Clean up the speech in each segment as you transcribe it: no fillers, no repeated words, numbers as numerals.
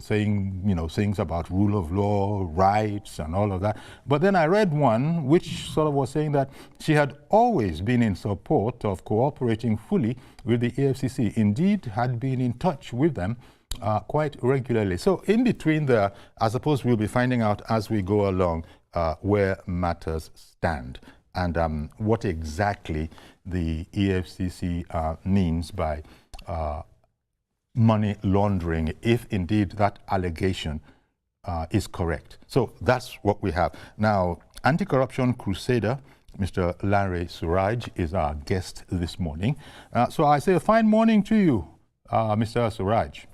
saying, things about rule of law, rights, and all of that. But then I read one which sort of was saying that she had always been in support of cooperating fully with the EFCC. Indeed, had been in touch with them quite regularly. So in between there, I suppose we'll be finding out as we go along where matters stand and what exactly the EFCC means by money laundering, if indeed that allegation is correct. So that's what we have. Now, anti-corruption crusader, Mr. Lanre Suraj, is our guest this morning. So I say a fine morning to you, Mr. Suraj.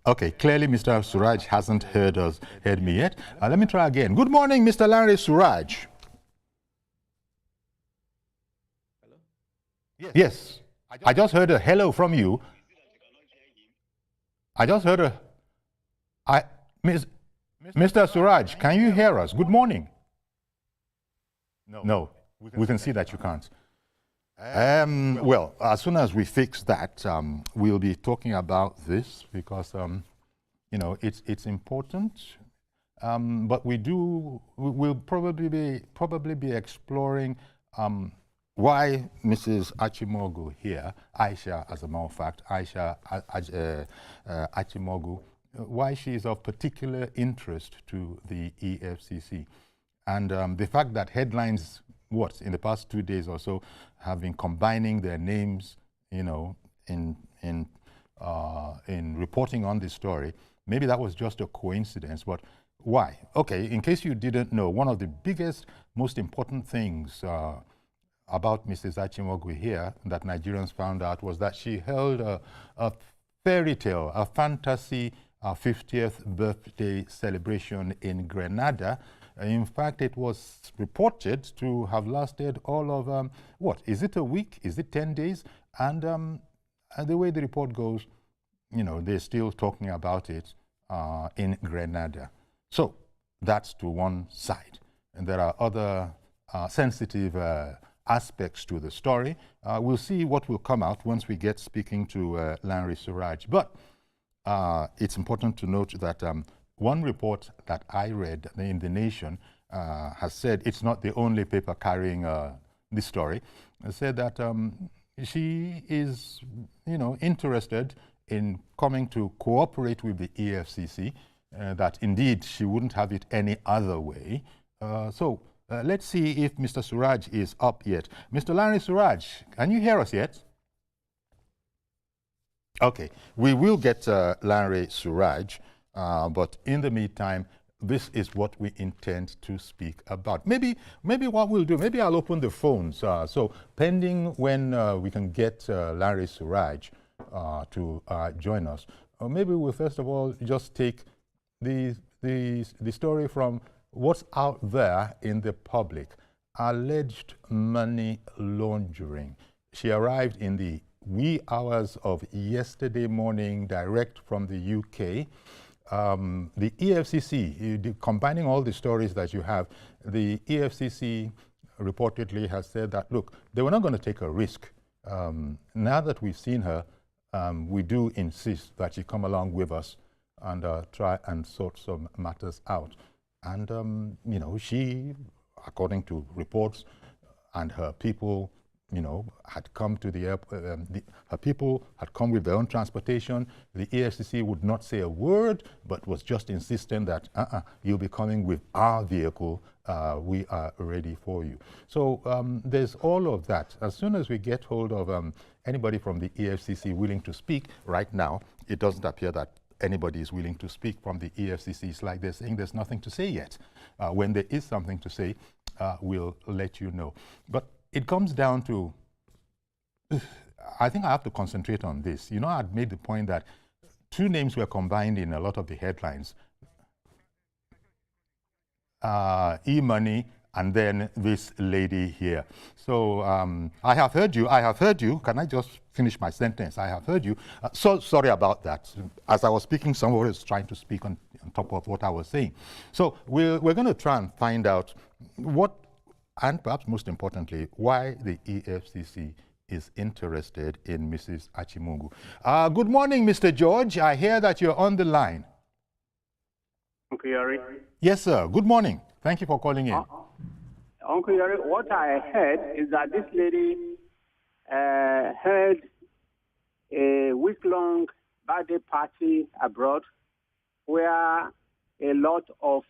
Okay, clearly Mr. Suraj hasn't heard me yet. Let me try again. Good morning, Mr. Lanre Suraj. Hello? Yes. I just heard a hello from you. I just heard Mr. Suraj, can you hear us? Good morning. No, we can see that you can't. Well, as soon as we fix that, we'll be talking about this because, it's important. But we'll probably be exploring why Mrs. Achimogu here, Aisha, as a matter of fact, Aisha Achimogu, why she is of particular interest to the EFCC. And the fact that headlines, in the past 2 days or so, have been combining their names, in reporting on this story. Maybe that was just a coincidence, but why? Okay, in case you didn't know, one of the biggest, most important things about Mrs. Achimogu here that Nigerians found out was that she held a fairy tale, a fantasy 50th birthday celebration in Grenada. In fact, it was reported to have lasted all of, is it a week? Is it 10 days? And the way the report goes, they're still talking about it in Grenada. So that's to one side. And there are other sensitive aspects to the story. We'll see what will come out once we get speaking to Lanre Suraj. But it's important to note that one report that I read in The Nation has said it's not the only paper carrying this story. It said that she is, interested in coming to cooperate with the EFCC, that indeed she wouldn't have it any other way. So let's see if Mr. Suraj is up yet. Mr. Lanre Suraj, can you hear us yet? Okay, we will get Lanre Suraj. But in the meantime, this is what we intend to speak about. Maybe what we'll do, maybe I'll open the phones. So pending when we can get Lanre Suraj to join us, maybe we'll first of all just take the story from what's out there in the public. Alleged money laundering. She arrived in the wee hours of yesterday morning direct from the UK. The EFCC, combining all the stories that you have, the EFCC reportedly has said that, look, they were not going to take a risk. Now that we've seen her, we do insist that she come along with us and try and sort some matters out. And, she, according to reports, and her people, had come to the airport. Her people had come with their own transportation. The EFCC would not say a word, but was just insisting that, you'll be coming with our vehicle. We are ready for you. So there's all of that. As soon as we get hold of anybody from the EFCC willing to speak, right now, it doesn't appear that anybody is willing to speak from the EFCC. It's like they're saying there's nothing to say yet. When there is something to say, we'll let you know. But it comes down to, I think I have to concentrate on this. I'd made the point that two names were combined in a lot of the headlines. E-money and then this lady here. So I have heard you. Can I just finish my sentence? I have heard you. So sorry about that. As I was speaking, someone was trying to speak on top of what I was saying. So we're going to try and find out what, and perhaps most importantly, why the EFCC is interested in Mrs. Achimogwu. Good morning, Mr. George. I hear that you're on the line. Uncle Yori. Yes, sir. Good morning. Thank you for calling in. Uncle Yori, what I heard is that this lady held a week-long birthday party abroad where a lot of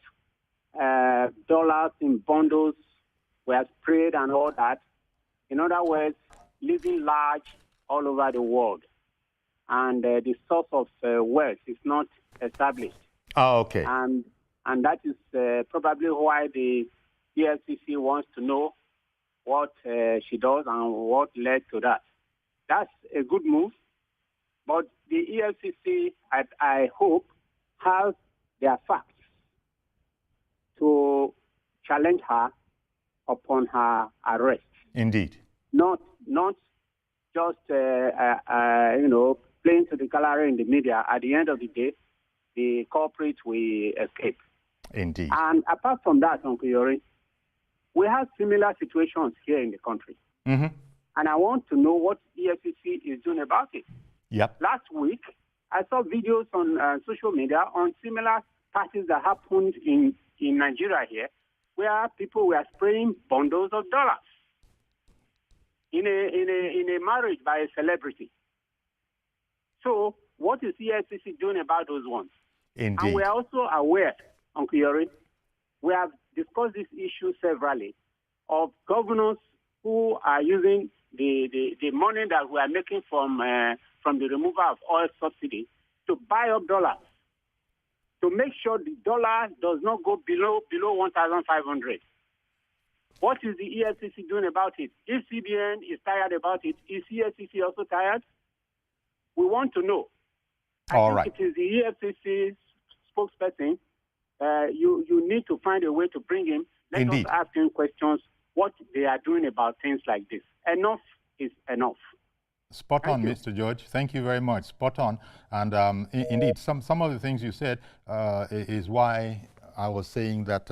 dollars in bundles were sprayed and all that. In other words, living large all over the world. And the source of wealth is not established. Oh, okay. And that is probably why the EFCC wants to know what she does and what led to that. That's a good move. But the EFCC, I hope, has their facts to challenge her upon her arrest. Indeed. Not just playing to the gallery in the media. At the end of the day, the culprit will escape. Indeed. And apart from that, Uncle Yori, we have similar situations here in the country. Mm-hmm. And I want to know what EFCC is doing about it. Yep. Last week, I saw videos on social media on similar parties that happened in Nigeria here, where people were spraying bundles of dollars in a marriage by a celebrity. So what is EFCC doing about those ones? Indeed. And we are also aware, Uncle Yori, we have discussed this issue severally, of governors who are using the money that we are making from the removal of oil subsidy to buy up dollars, to make sure the dollar does not go below 1,500. What is the EFCC doing about it? If CBN is tired about it, is EFCC also tired? We want to know. I think it is the EFCC's spokesperson. You need to find a way to bring him. Let us ask him questions, what they are doing about things like this. Enough is enough. Spot on, Mr. George. Thank you very much. Spot on. And indeed, some of the things you said is why I was saying that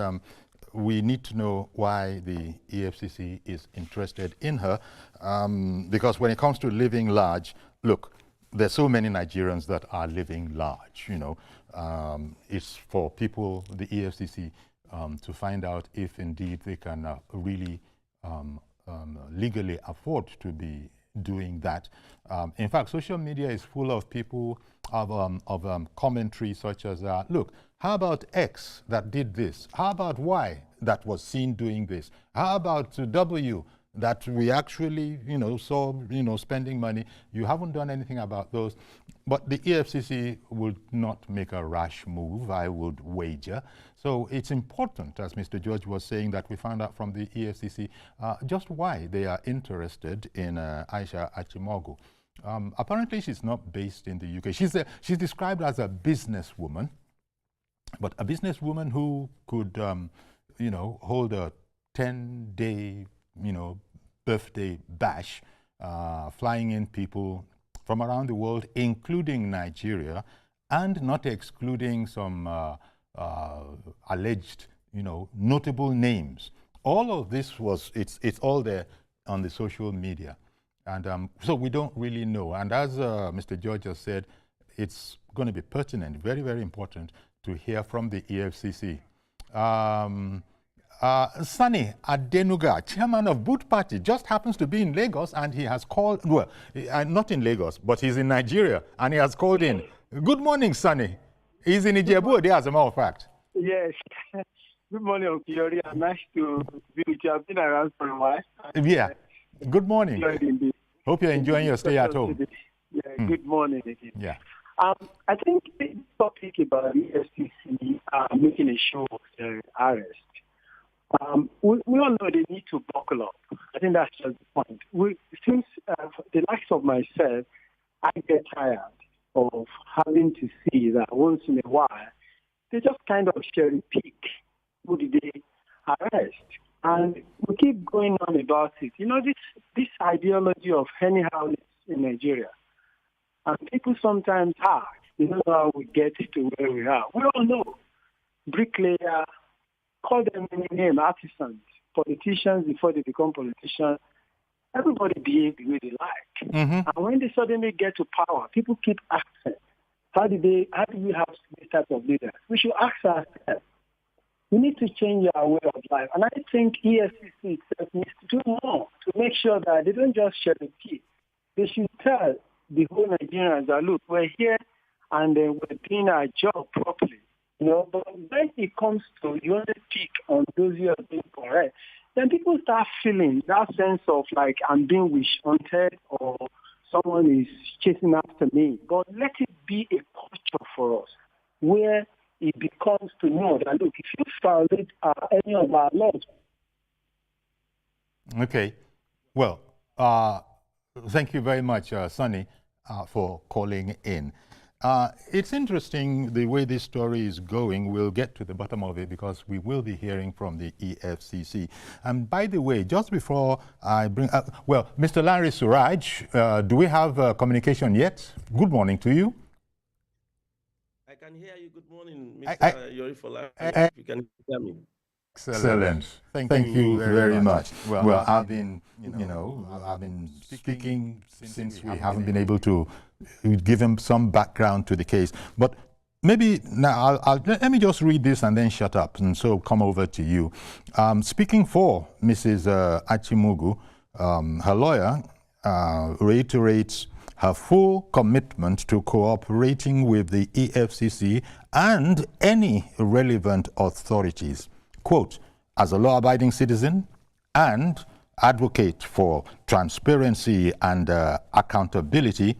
we need to know why the EFCC is interested in her. Because when it comes to living large, look, there's so many Nigerians that are living large, you know. It's for people, the EFCC, to find out if indeed they can really legally afford to be doing that. In fact, social media is full of people of commentary such as, look, how about X that did this? How about Y that was seen doing this? How about W that we actually, saw, spending money? You haven't done anything about those. But the EFCC would not make a rash move, I would wager. So it's important, as Mr. George was saying, that we find out from the EFCC just why they are interested in Aisha Achimogwu. Apparently, she's not based in the UK. She's described as a businesswoman, but a businesswoman who could, hold a 10-day, birthday bash, flying in people from around the world, including Nigeria, and not excluding some alleged, notable names. All of this it's all there on the social media. And so we don't really know. And as Mr. George has said, it's going to be pertinent, very, very important to hear from the EFCC. Sani Adenuga, chairman of Boot Party, just happens to be in Lagos, and he has called, well, not in Lagos, but he's in Nigeria, and he has called in. Good morning, Sani. He's in Ijebu, as a matter of fact. Yes. Good morning, Okiyori. Nice to be with you. I've been around for a while. Yeah. Good morning. Hope you're enjoying your stay at home. Yeah, good morning again. Yeah. I think the topic about the EFCC making a show of the arrest, we all know they need to buckle up. I think that's just the point. Since the likes of myself, I get tired of having to see that once in a while, they just kind of cherry pick who did they arrest. And we keep going on about it. You know, this ideology of anyhow in Nigeria. And people sometimes ask, you know how we get to where we are. We all know. Bricklayer, call them any name, artisans, politicians before they become politicians. Everybody behave the way they like. Mm-hmm. And when they suddenly get to power, people keep asking, how do we have this type of leaders? We should ask ourselves. We need to change our way of life. And I think EFCC itself needs to do more to make sure that they don't just share the key. They should tell the whole Nigerians that, look, we're here and we're doing our job properly. You know, but when it comes to you only pick on those who are being correct, then people start feeling that sense of like I'm being wish-hunted or someone is chasing after me. But let it be a culture for us where it becomes to know that, look, if you violate any of our laws. Okay. Well, thank you very much, Sonny, for calling in. It's interesting the way this story is going. We'll get to the bottom of it because we will be hearing from the EFCC. And by the way, just before I bring up, well, Mr. Larry Suraj, do we have communication yet? Good morning to you. I can hear you. Good morning, Mr. Yorifola. If you can hear me. Excellent. Thank you very much. Well, I've been, I've been speaking since we haven't been able to give him some background to the case. But maybe now let me just read this and then shut up, and so come over to you. Speaking for Mrs. Achimugu, her lawyer reiterates her full commitment to cooperating with the EFCC and any relevant authorities. Quote, as a law-abiding citizen and advocate for transparency and accountability,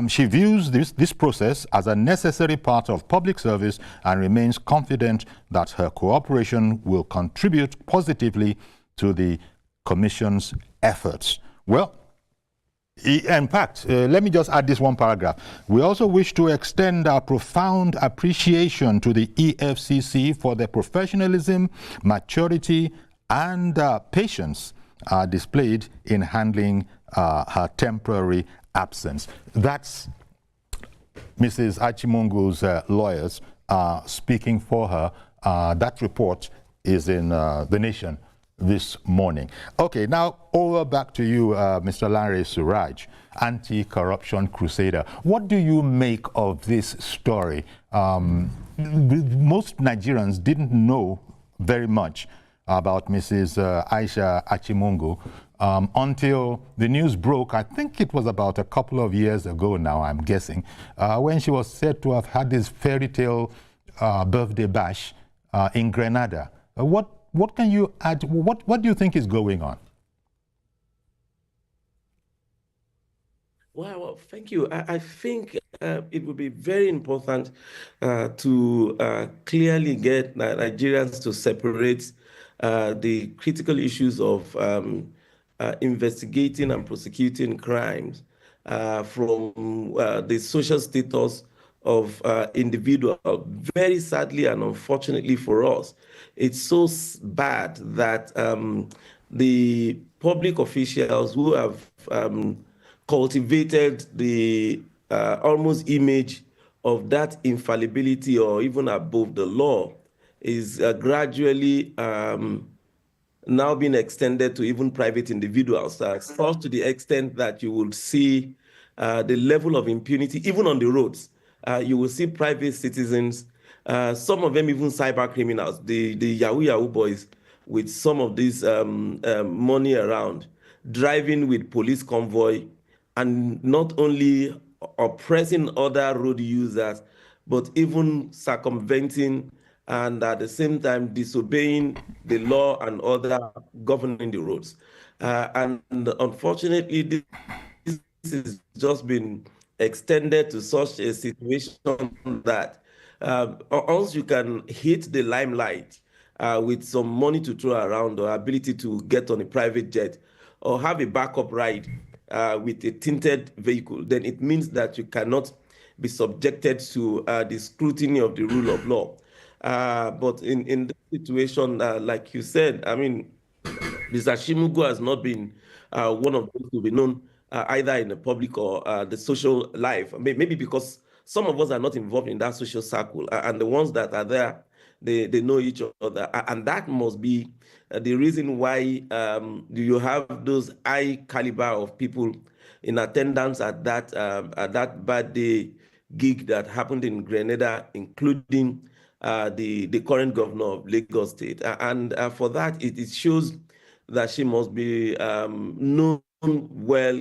she views this process as a necessary part of public service and remains confident that her cooperation will contribute positively to the Commission's efforts. Well, in fact, let me just add this one paragraph. We also wish to extend our profound appreciation to the EFCC for their professionalism, maturity, and patience displayed in handling her temporary absence. That's Mrs. Achimungu's lawyers speaking for her. That report is in The Nation this morning. Okay, now over back to you, Mr. Larry Suraj, anti-corruption crusader. What do you make of this story? Most Nigerians didn't know very much about Mrs. Aisha Achimungu until the news broke. I think it was about a couple of years ago now, I'm guessing, when she was said to have had this fairy tale birthday bash in Grenada. What can you add? What do you think is going on? Well, thank you. I think it would be very important to clearly get Nigerians to separate the critical issues of investigating and prosecuting crimes from the social status of individuals. Very sadly and unfortunately for us, it's so bad that the public officials who have cultivated the almost image of that infallibility or even above the law is gradually now being extended to even private individuals, such to the extent that you will see the level of impunity even on the roads. You will see private citizens, some of them even cyber criminals, the Yahoo boys with some of this money around, driving with police convoy and not only oppressing other road users, but even circumventing and at the same time disobeying the law and other governing the roads. And unfortunately, this has just been extended to such a situation that once you can hit the limelight with some money to throw around or ability to get on a private jet or have a backup ride with a tinted vehicle, then it means that you cannot be subjected to the scrutiny of the rule of law. But in this situation, like you said, I mean, Mr. Shimugu has not been one of those to be known either in the public or the social life. Maybe because some of us are not involved in that social circle, and the ones that are there, they know each other. And that must be the reason why you have those high caliber of people in attendance at that birthday gig that happened in Grenada, including the current governor of Lagos State. And for that, it shows that she must be known well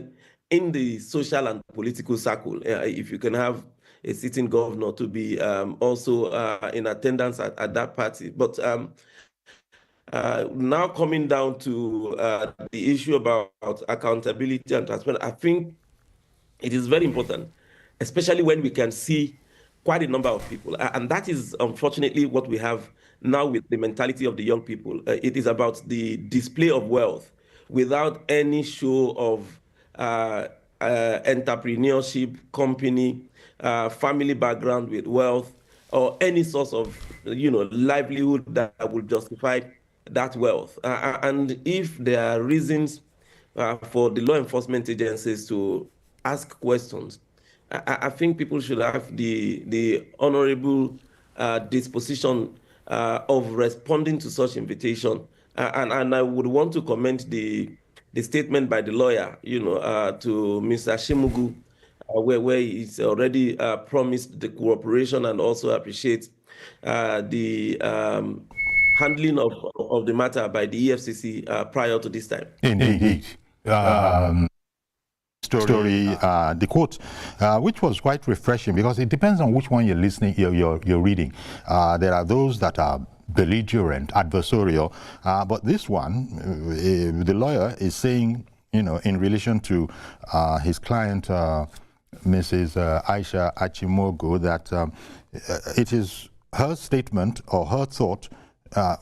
in the social and political circle. If you can have a sitting governor to be also in attendance at that party. But now coming down to the issue about accountability and transparency, I think it is very important, especially when we can see quite a number of people. And that is unfortunately what we have now with the mentality of the young people. It is about the display of wealth without any show of entrepreneurship, company, family background with wealth, or any source of livelihood that will justify that wealth. And if there are reasons for the law enforcement agencies to ask questions, I think people should have the honorable disposition of responding to such invitation. And I would want to comment the statement by the lawyer, to Mr. Shimugu, where he's already promised the cooperation and also appreciates the handling of the matter by the EFCC prior to this time. Indeed. The quote, which was quite refreshing because it depends on which one you're listening, you're reading. There are those that are belligerent, adversarial, but this one, the lawyer is saying, in relation to his client, Mrs. Aisha Achimogo, that it is her statement or her thought.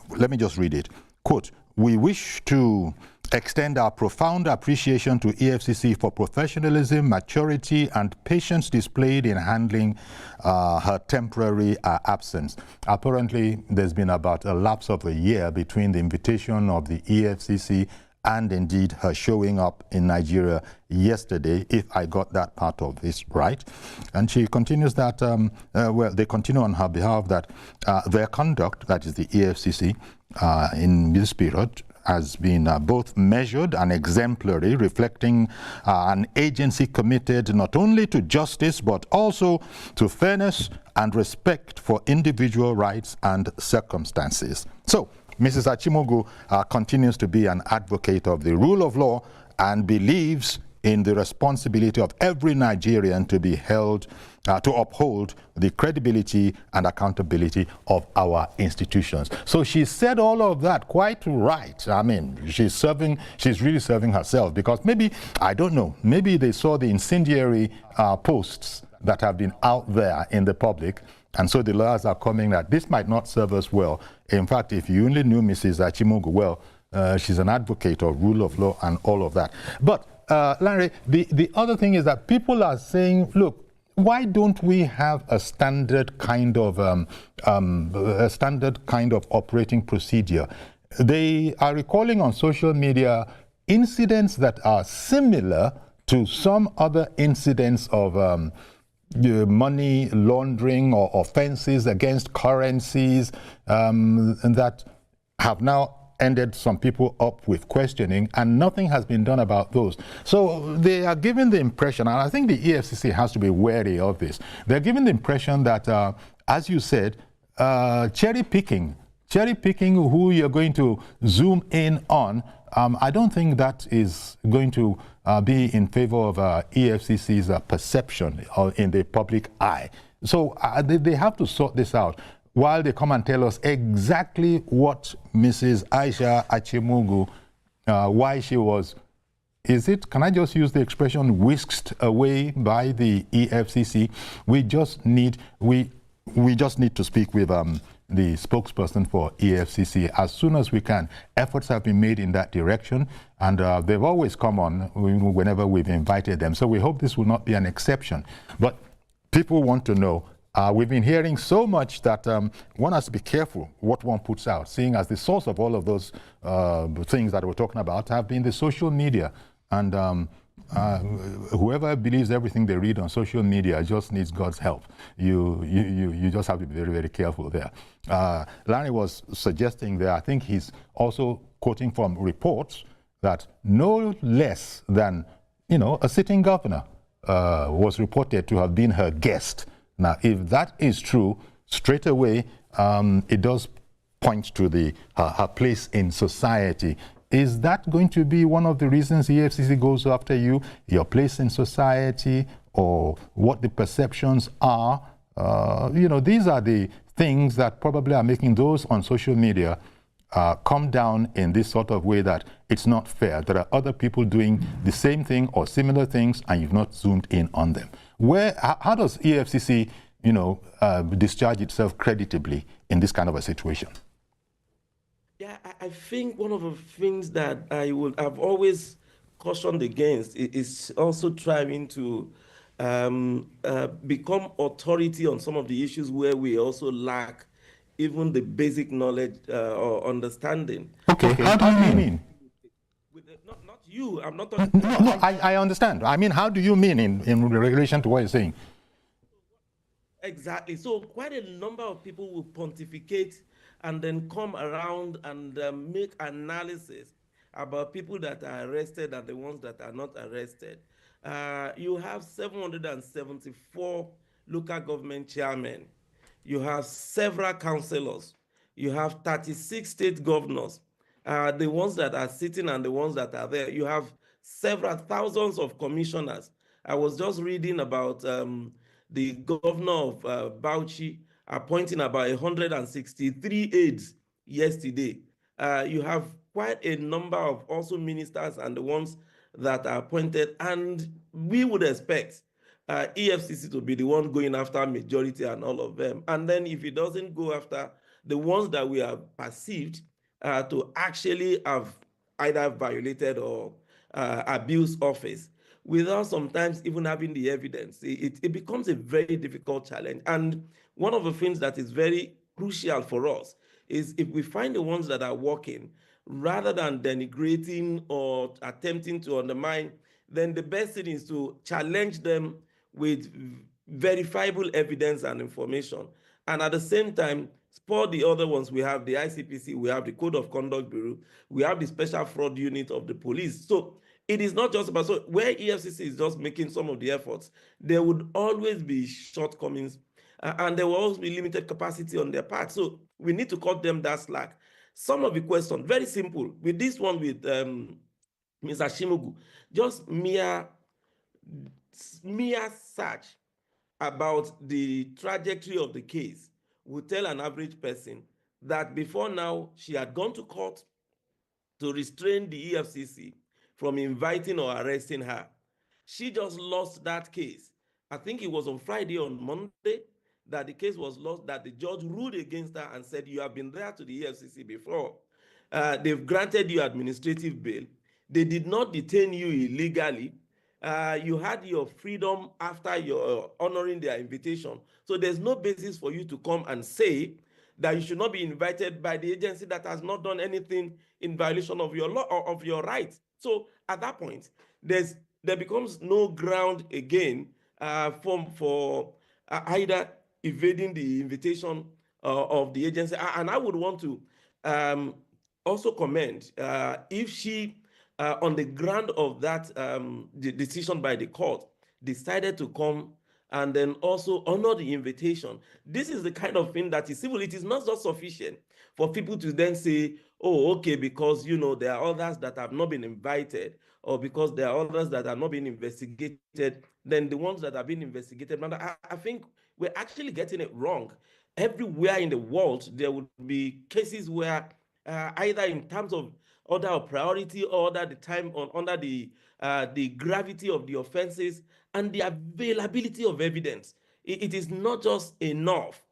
Let me just read it. Quote, "We wish to extend our profound appreciation to EFCC for professionalism, maturity, and patience displayed in handling her temporary absence." Apparently, there's been about a lapse of a year between the invitation of the EFCC and indeed her showing up in Nigeria yesterday, if I got that part of this right. And she continues that, they continue on her behalf that their conduct, that is the EFCC, in this period, has been both measured and exemplary, reflecting an agency committed not only to justice, but also to fairness and respect for individual rights and circumstances. So, Mrs. Achimogo continues to be an advocate of the rule of law and believes in the responsibility of every Nigerian to be held, to uphold the credibility and accountability of our institutions. So she said all of that quite right. I mean, she's really serving herself because maybe, I don't know, maybe they saw the incendiary posts that have been out there in the public, and so the lawyers are coming that this might not serve us well. In fact, if you only knew Mrs. Achimogo well, she's an advocate of rule of law and all of that. But Larry, the other thing is that people are saying, look, why don't we have a standard kind of operating procedure? They are recalling on social media incidents that are similar to some other incidents of money laundering or offenses against currencies and that have now ended some people up with questioning, and nothing has been done about those. So they are giving the impression, and I think the EFCC has to be wary of this, they're giving the impression that, as you said, cherry picking who you're going to zoom in on, I don't think that is going to be in favor of EFCC's perception in the public eye. So they have to sort this out while they come and tell us exactly what Mrs. Aisha Achimogo, why she was, can I just use the expression, whisked away by the EFCC? We just need to speak with the spokesperson for EFCC as soon as we can. Efforts have been made in that direction, and they've always come on whenever we've invited them. So we hope this will not be an exception. But people want to know, We've been hearing so much that one has to be careful what one puts out, seeing as the source of all of those things that we're talking about have been the social media. And whoever believes everything they read on social media just needs God's help. You just have to be very, very careful there. Larry was suggesting there, I think he's also quoting from reports that no less than, a sitting governor was reported to have been her guest. Now, if that is true, straight away, it does point to her place in society. Is that going to be one of the reasons EFCC goes after you, your place in society, or what the perceptions are? These are the things that probably are making those on social media come down in this sort of way that it's not fair. There are other people doing the same thing or similar things, and you've not zoomed in on them. How does EFCC, discharge itself creditably in this kind of a situation? Yeah, I think one of the things that I've always cautioned against is also trying to become authority on some of the issues where we also lack even the basic knowledge or understanding. Okay, how do you mean? Not you, I'm not talking. No, I understand. I mean, how do you mean in relation to what you're saying? Exactly. So quite a number of people will pontificate and then come around and make analysis about people that are arrested and the ones that are not arrested. You have 774 local government chairmen. You have several councillors. You have 36 state governors, the ones that are sitting and the ones that are there. You have several thousands of commissioners. I was just reading about the governor of Bauchi appointing about 163 aides yesterday. You have quite a number of also ministers and the ones that are appointed, and we would expect EFCC to be the one going after majority and all of them. And then if it doesn't go after the ones that we have perceived to actually have either violated or abused office, without sometimes even having the evidence, it becomes a very difficult challenge. And one of the things that is very crucial for us is if we find the ones that are working, rather than denigrating or attempting to undermine, then the best thing is to challenge them with verifiable evidence and information. And at the same time, spur the other ones. We have the ICPC, we have the Code of Conduct Bureau, we have the Special Fraud Unit of the police. So it is not just about, so where EFCC is just making some of the efforts, there would always be shortcomings and there will always be limited capacity on their part. So we need to cut them that slack. Some of the questions, very simple. With this one with Mr. Shimugu, just mere search about the trajectory of the case would tell an average person that before now she had gone to court to restrain the EFCC from inviting or arresting her. She just lost that case. I think it was on Friday, on Monday, that the case was lost, that the judge ruled against her and said, you have been there to the EFCC before. They've granted you administrative bail. They did not detain you illegally. You had your freedom after your honoring their invitation. So there's no basis for you to come and say that you should not be invited by the agency that has not done anything in violation of your law or of your rights. So at that point, there becomes no ground again for either evading the invitation of the agency. And I would want to also commend if she, on the ground of that the decision by the court, decided to come and then also honor the invitation. This is the kind of thing that is civil. It is not just sufficient for people to then say, oh, okay, because there are others that have not been invited, or because there are others that are not being investigated, then the ones that have been investigated. I think we're actually getting it wrong. Everywhere in the world, there would be cases where either in terms of order of priority or under the time under the gravity of the offenses and the availability of evidence. It is not just enough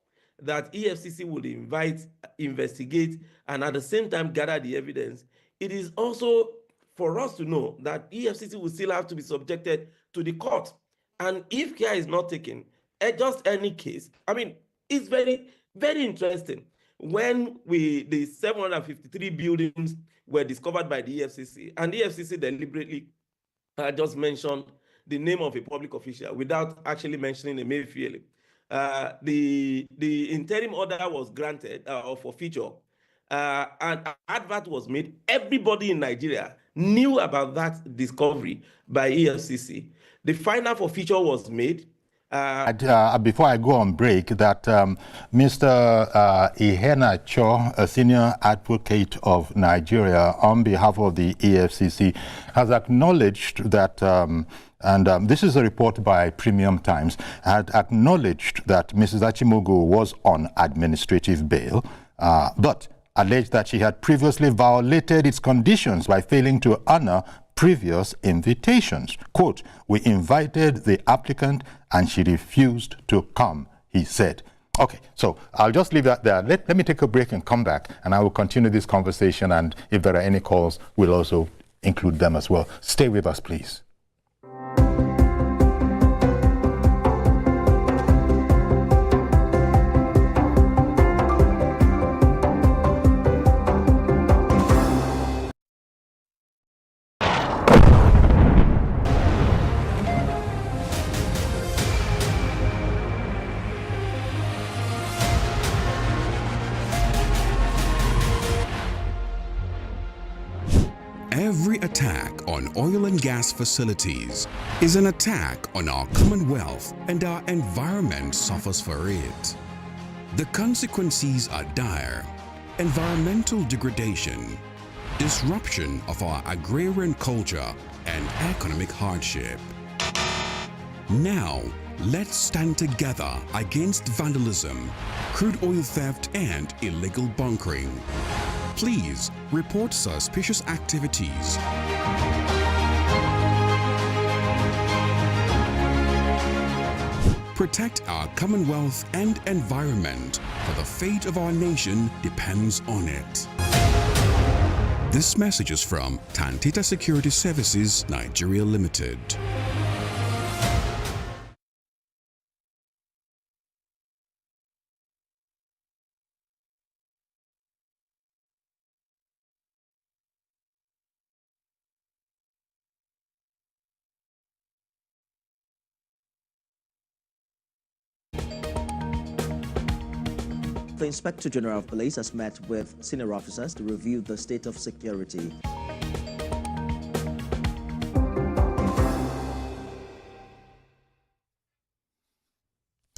that EFCC would invite, investigate, and at the same time gather the evidence. It is also for us to know that EFCC will still have to be subjected to the court. And if care is not taken, just any case. I mean, it's very, very interesting. When the 753 buildings were discovered by the EFCC, and the EFCC deliberately just mentioned the name of a public official without actually mentioning Emefiele. The interim order was granted for feature, and an advert was made. Everybody in Nigeria knew about that discovery by EFCC. The final for feature was made. Before I go on break, that Mr. Ihena Cho, a senior advocate of Nigeria on behalf of the EFCC, has acknowledged that, this is a report by Premium Times, had acknowledged that Mrs. Achimugwu was on administrative bail, but alleged that she had previously violated its conditions by failing to honor previous invitations. Quote, "We invited the applicant and she refused to come," he said. Okay, so I'll just leave that there. Let me take a break and come back, and I will continue this conversation, and if there are any calls, we'll also include them as well. Stay with us, please. Every attack on oil and gas facilities is an attack on our commonwealth, and our environment suffers for it. The consequences are dire: environmental degradation, disruption of our agrarian culture, and economic hardship. Now, let's stand together against vandalism, crude oil theft, and illegal bunkering. Please report suspicious activities. Protect our commonwealth and environment, for the fate of our nation depends on it. This message is from Tantita Security Services, Nigeria Limited. The Inspector General of Police has met with senior officers to review the state of security.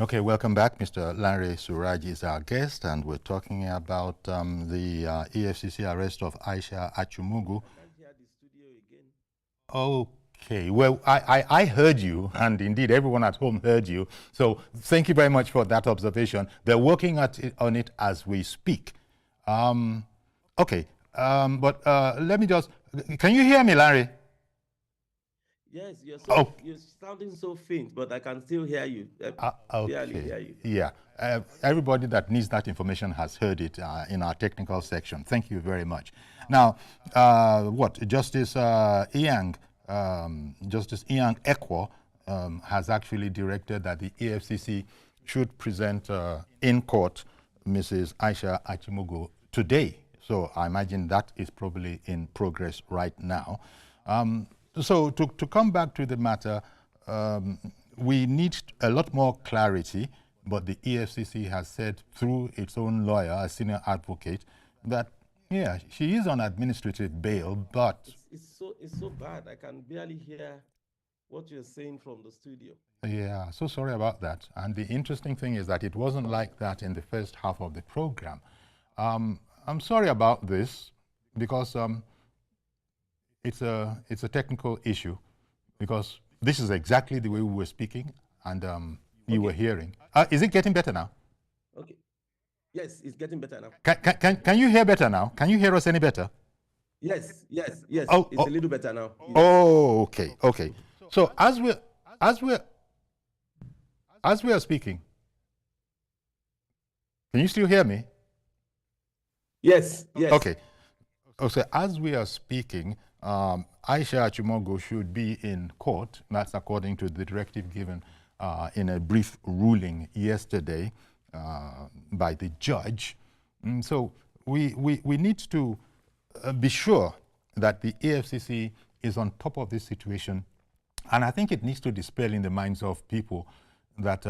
Okay, welcome back. Mr. Lanre Suraj is our guest, and we're talking about the EFCC arrest of Aisha Achimugwu. Okay, well, I heard you, and indeed everyone at home heard you. So thank you very much for that observation. They're working on it as we speak. Okay, but let me just, can you hear me, Larry? Yes, you're sounding so faint, but I can still hear you. Barely hear you. Yeah, everybody that needs that information has heard it in our technical section. Thank you very much. Now, Justice Justice Iang Ekwo has actually directed that the EFCC should present in court Mrs. Aisha Achimugwu today. So I imagine that is probably in progress right now. So to come back to the matter, we need a lot more clarity, but the EFCC has said through its own lawyer, a senior advocate, that yeah, she is on administrative bail, but it's so bad. I can barely hear what you're saying from the studio. Yeah, so sorry about that. And the interesting thing is that it wasn't like that in the first half of the program. I'm sorry about this because it's a technical issue, because this is exactly the way we were speaking and you were hearing. Is it getting better now? Okay. Yes, it's getting better now. Can you hear better now? Can you hear us any better? Yes. It's a little better now. Yes. Oh, okay. So as we are speaking, can you still hear me? Yes. Okay. So as we are speaking, Aisha Achimugwu should be in court. That's according to the directive given in a brief ruling yesterday by the judge. So we need to be sure that the EFCC is on top of this situation. And I think it needs to dispel in the minds of people that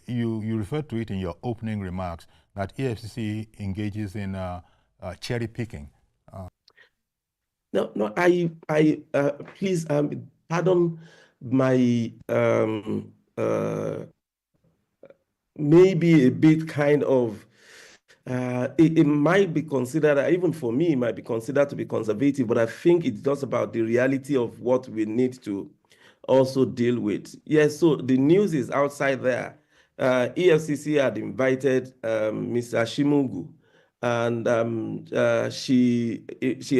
you referred to it in your opening remarks, that EFCC engages in cherry picking. No, please pardon my maybe a bit kind of, it might be considered, even for me, it might be considered to be conservative, but I think it's just about the reality of what we need to also deal with. Yes, so the news is outside there. EFCC had invited Ms. Ashimugu, and she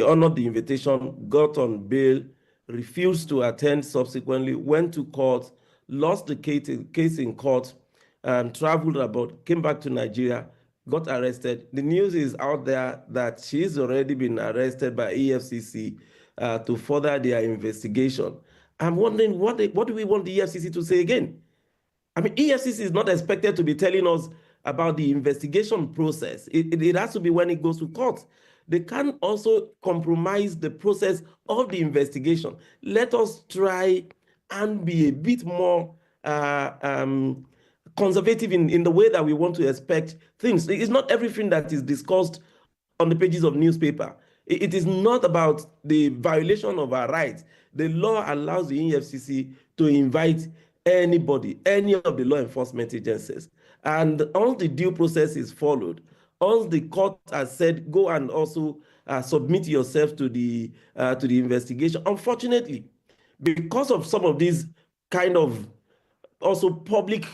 honored the invitation, got on bail, refused to attend subsequently, went to court, lost the case in court, and traveled about, came back to Nigeria, got arrested. The news is out there that she's already been arrested by EFCC to further their investigation. I'm wondering, what do we want the EFCC to say again? I mean, EFCC is not expected to be telling us about the investigation process. It has to be when it goes to court. They can also compromise the process of the investigation. Let us try and be a bit more conservative in the way that we want to expect things. It's not everything that is discussed on the pages of newspaper. It is not about the violation of our rights. The law allows the EFCC to invite anybody, any of the law enforcement agencies. And once the due process is followed, once the court has said, go and also submit yourself to the investigation. Unfortunately, because of some of these kind of also public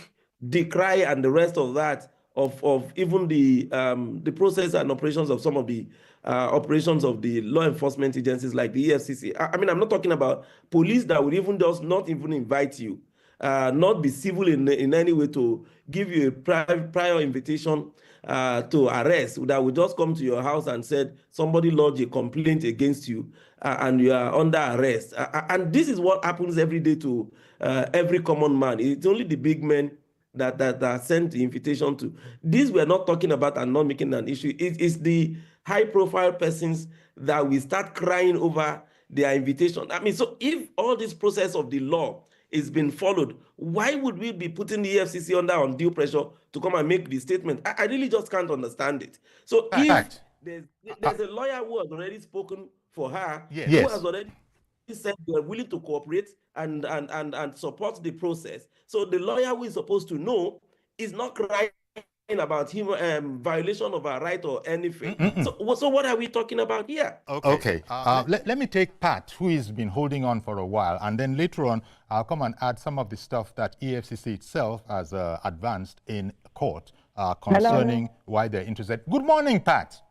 decry and the rest of that, of even the process and operations of some of the operations of the law enforcement agencies like the EFCC. I mean, I'm not talking about police that would even just not even invite you, not be civil in any way to give you a prior invitation to arrest, that would just come to your house and said somebody lodged a complaint against you and you are under arrest. And this is what happens every day to every common man. It's only the big men that sent the invitation to. This we're not talking about and not making an issue. It is the high-profile persons that we start crying over their invitation. I mean, so if all this process of the law is being followed, why would we be putting the EFCC under undue pressure to come and make the statement? I really just can't understand it. So if there's a lawyer who has already spoken for her, yes, who has already said they're willing to cooperate and support the process. So the lawyer who is supposed to know is not crying about violation of our right or anything. So what are we talking about here? Okay. Let me take Pat, who has been holding on for a while, and then later on I'll come and add some of the stuff that EFCC itself has advanced in court concerning why they're interested. Good morning, Pat.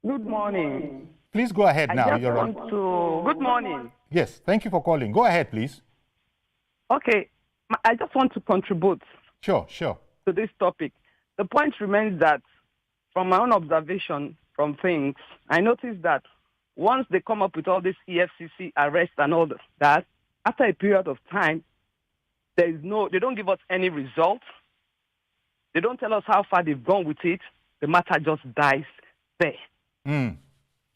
Good morning. Please go ahead now. Good morning. Yes, thank you for calling. Go ahead, please. Okay, I just want to contribute. Sure. To this topic. The point remains that, from my own observation from things, I noticed that once they come up with all this EFCC arrest and all that, after a period of time, they don't give us any results. They don't tell us how far they've gone with it. The matter just dies there.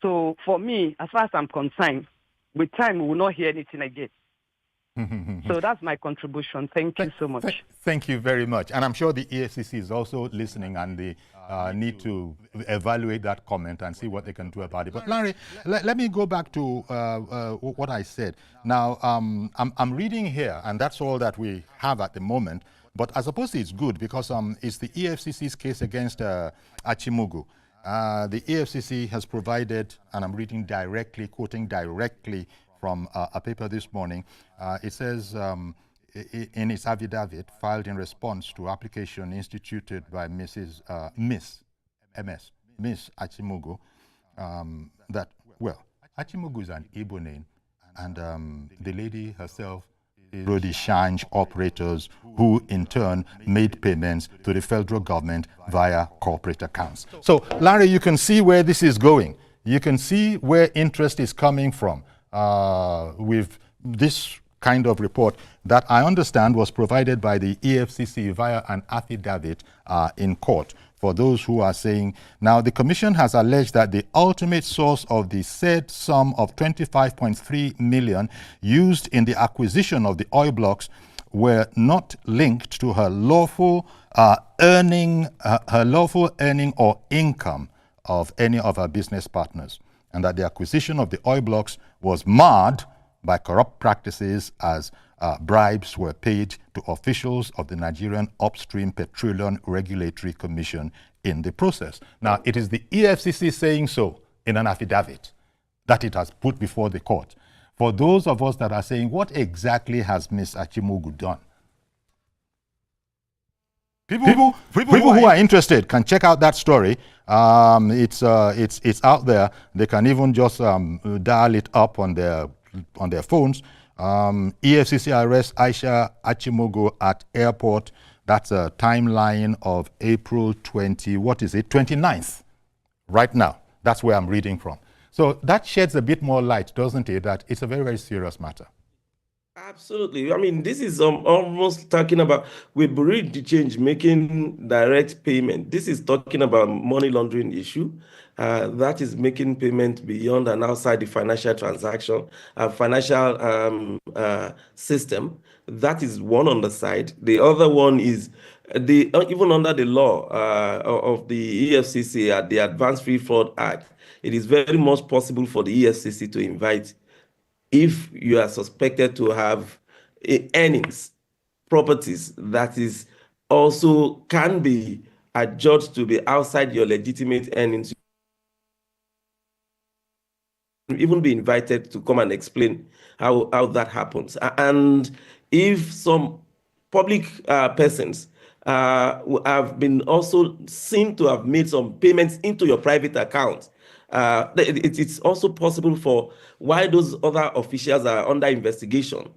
So for me, as far as I'm concerned, with time, we will not hear anything again. So that's my contribution. Thank you so much. Thank you very much. And I'm sure the EFCC is also listening, and they need to evaluate that comment and see what they can do about it. But Larry, let me go back to what I said. Now, I'm reading here, and that's all that we have at the moment. But I suppose it's good because it's the EFCC's case against Ashimugu. The EFCC has provided, and I'm reading directly, quoting directly from a paper this morning. It says in its affidavit filed in response to application instituted by Miss Ashimugu, that, well, Ashimugu is an Igbo name, and the lady herself is the Shanj operators who in turn made payments to the federal government via corporate accounts. So, Larry, you can see where this is going. You can see where interest is coming from with this kind of report that I understand was provided by the EFCC via an affidavit in court. For those who are saying, now the commission has alleged that the ultimate source of the said sum of 25.3 million used in the acquisition of the oil blocks were not linked to her lawful earning or income of any of her business partners, and that the acquisition of the oil blocks was marred by corrupt practices as bribes were paid to officials of the Nigerian Upstream Petroleum Regulatory Commission in the process. Now, it is the EFCC saying so in an affidavit that it has put before the court. For those of us that are saying, what exactly has Ms. Achimogu done? People who are interested can check out that story. It's out there. They can even just dial it up on their phones. EFCC arrests Aisha Achimogu at airport. That's a timeline of April 29th, right now. That's where I'm reading from. So that sheds a bit more light, doesn't it, that it's a very, very serious matter. Absolutely. I mean, this is almost talking about, with Buhari the change making direct payment. This is talking about money laundering issue. That is making payment beyond and outside the financial transaction, financial system. That is one on the side. The other one is even under the law of the EFCC, the Advanced Free Fraud Act, it is very much possible for the EFCC to invite, if you are suspected to have earnings, properties that is also can be adjudged to be outside your legitimate earnings, even be invited to come and explain how that happens. And if some public persons have been also seen to have made some payments into your private account, it's also possible for, while those other officials are under investigation,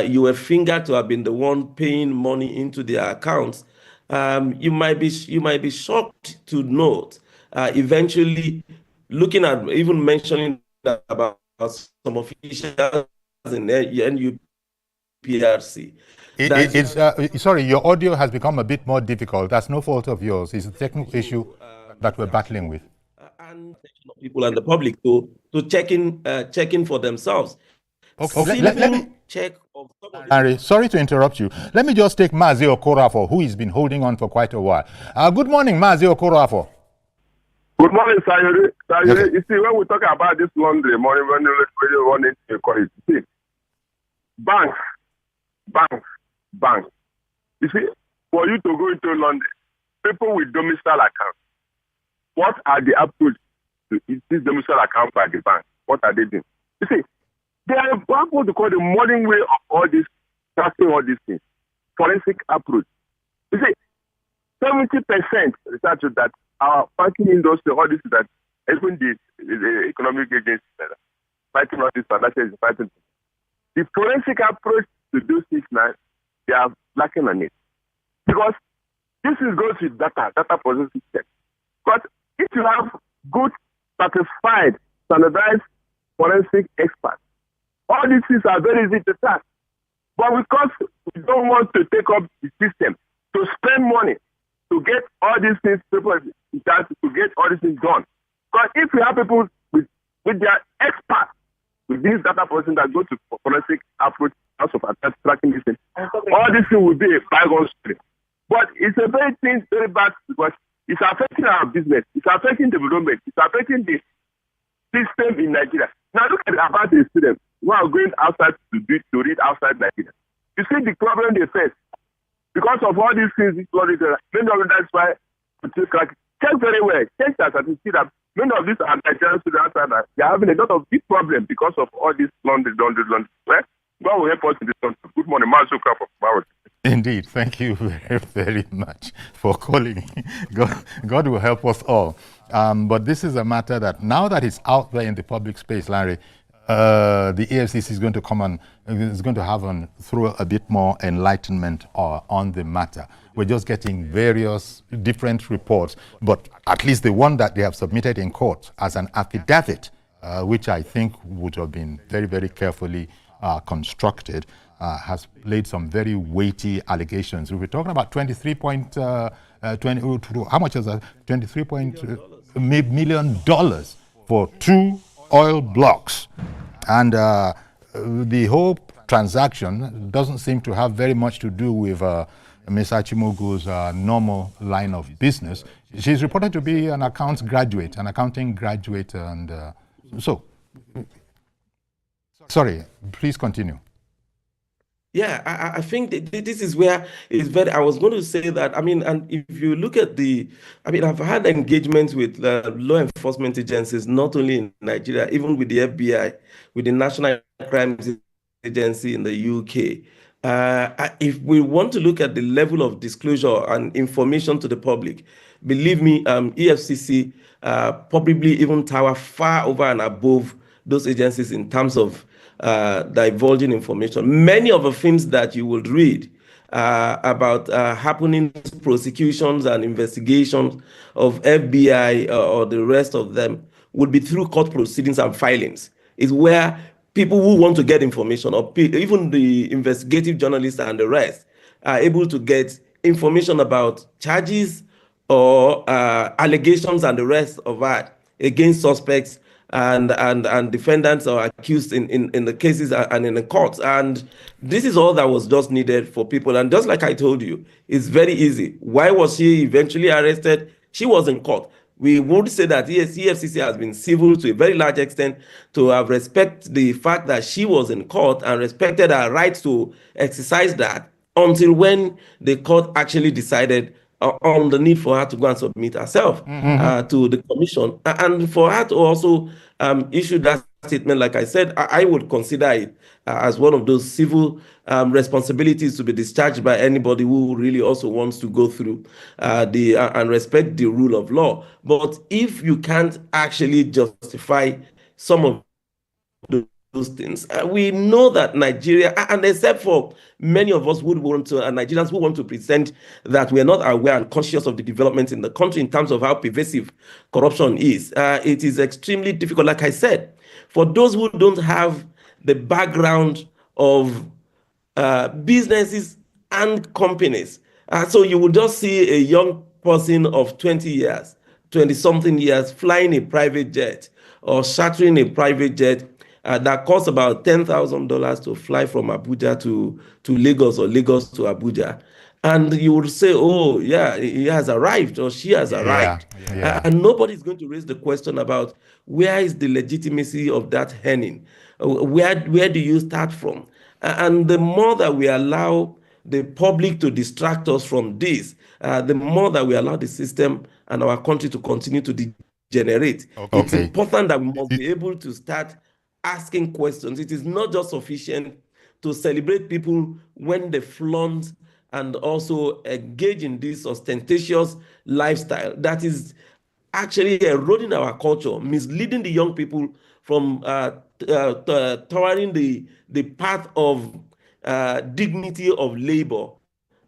you were fingered to have been the one paying money into their accounts. You might be shocked to note, eventually looking at even mentioning that about some officials in NUPRC. Sorry, your audio has become a bit more difficult. That's no fault of yours. It's a technical issue that we're battling with. And people and the public to check in for themselves. Okay, let me check. Larry, sorry to interrupt you. Let me just take Mazi Okorafo, who has been holding on for quite a while. Good morning, Mazi Okorafo. Good morning, Sayuri. Okay. You see, when we talk about this laundry money, when you run into it, see, banks. You see, for you to go into laundry, people with domicile accounts, what are the approach to this domicile account by the bank? What are they doing? You see, they are what to call the modern way of all this, tracking all these things. Forensic approach. You see, 70% research that our banking industry, all this that even the economic agencies fighting all this financial fighting. The forensic approach to do things now, they are lacking on it. Because this goes with data processing system. But if you have good, satisfied, standardized forensic experts, all these things are very easy to track. But because we don't want to take up the system to spend money to get all these things, to get all these things done. But if you have people with their experts, with these data processing that go to forensic approach, also for tracking this thing, all these things will be a bygone story. But it's a very bad because it's affecting our business, it's affecting development, it's affecting the system in Nigeria. Now look at about the students who are going outside to read outside Nigeria. You see the problem they face. Because of all these things, many of them, that's why check very well. Check that and see that many of these are Nigerian students and they are having a lot of big problems because of all this laundry. Well, God will help us in this country. Good morning, Mazuka from Maroc. Indeed, thank you very, very much for calling. God will help us all. But this is a matter that now that it's out there in the public space, Larry, the EFCC is going to come on, is going to have through a bit more enlightenment on the matter. We're just getting various different reports, but at least the one that they have submitted in court as an affidavit, which I think would have been very, very carefully constructed, has laid some very weighty allegations. We're talking about 23.20. How much is that? $23 million for 2 oil blocks, and the whole transaction doesn't seem to have very much to do with Ms. Achimogu's normal line of business. She's reported to be an accounting graduate, and sorry, please continue. Yeah, I think this is where it's very. I was going to say that. I mean, and if you look at I've had engagements with law enforcement agencies, not only in Nigeria, even with the FBI, with the National Crime Agency in the UK. If we want to look at the level of disclosure and information to the public, believe me, EFCC probably even tower far over and above those agencies in terms of divulging information. Many of the things that you would read about happening prosecutions and investigations of FBI or the rest of them would be through court proceedings and filings. Is where people who want to get information, or even the investigative journalists and the rest, are able to get information about charges or allegations and the rest of that against suspects and defendants or accused in the cases and in the courts. And this is all that was just needed for people. And just like I told you, it's very easy. Why was she eventually arrested? She was in court. We would say that EFCC has been civil to a very large extent to have respect the fact that she was in court and respected her right to exercise that until when the court actually decided on the need for her to go and submit herself to the commission, and for her to also issue that statement. Like I said, I would consider it as one of those civil responsibilities to be discharged by anybody who really also wants to go through and respect the rule of law. But if you can't actually justify some of those things, we know that Nigeria, and except for many of us would want to, and Nigerians who want to pretend that we are not aware and conscious of the developments in the country in terms of how pervasive corruption is, it is extremely difficult. Like I said, for those who don't have the background of businesses and companies, so you will just see a young person of 20-something years, flying a private jet or chartering a private jet that costs about $10,000 to fly from Abuja to Lagos or Lagos to Abuja. And you would say, oh, yeah, he has arrived or she has arrived. And nobody's going to raise the question about where is the legitimacy of that earning? Where do you start from? And the more that we allow the public to distract us from this, the more that we allow the system and our country to continue to degenerate. Okay. It's important that we must be able to start asking questions. It is not just sufficient to celebrate people when they flaunt and also engage in this ostentatious lifestyle that is actually eroding our culture, misleading the young people from towering the path of dignity of labor,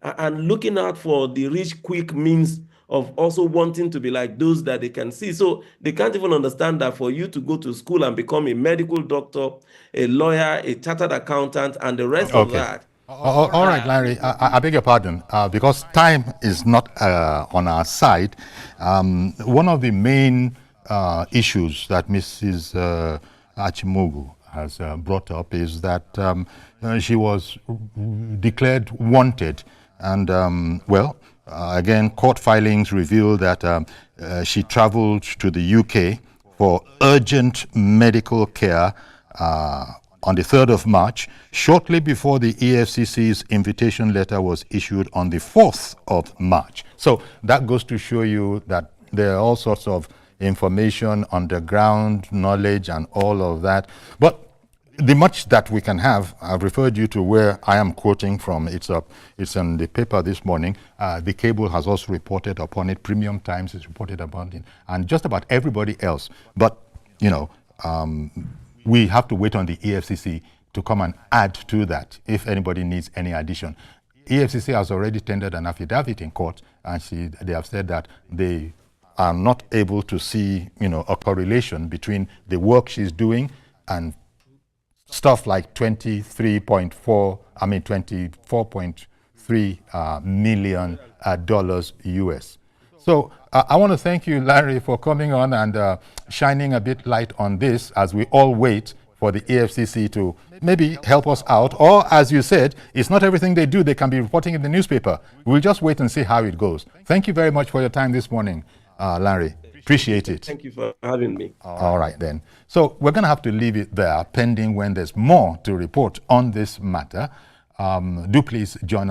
and looking out for the rich, quick means of also wanting to be like those that they can see. So they can't even understand that for you to go to school and become a medical doctor, a lawyer, a chartered accountant, and the rest of that. All right, Larry, I beg your pardon, because time is not on our side. One of the main issues that Mrs. Achimogu has brought up is that she was declared wanted. And, again, court filings reveal that she traveled to the UK for urgent medical care on the 3rd of March, shortly before the EFCC's invitation letter was issued on the 4th of March. So that goes to show you that there are all sorts of information, underground knowledge, and all of that. But the much that we can have, I've referred you to where I am quoting from. It's in the paper this morning. The Cable has also reported upon it. Premium Times has reported upon it, and just about everybody else. But, we have to wait on the EFCC to come and add to that if anybody needs any addition. EFCC has already tendered an affidavit in court, and they have said that they are not able to see, a correlation between the work she's doing and stuff like 24.3 million dollars US. So I want to thank you, Larry, for coming on and shining a bit light on this as we all wait for the EFCC to maybe help us out. Or, as you said, it's not everything they do they can be reporting in the newspaper. We'll just wait and see how it goes. Thank you very much for your time this morning, Larry. Appreciate it. Thank you for having me. All right, then. So we're going to have to leave it there, pending when there's more to report on this matter. Do please join us.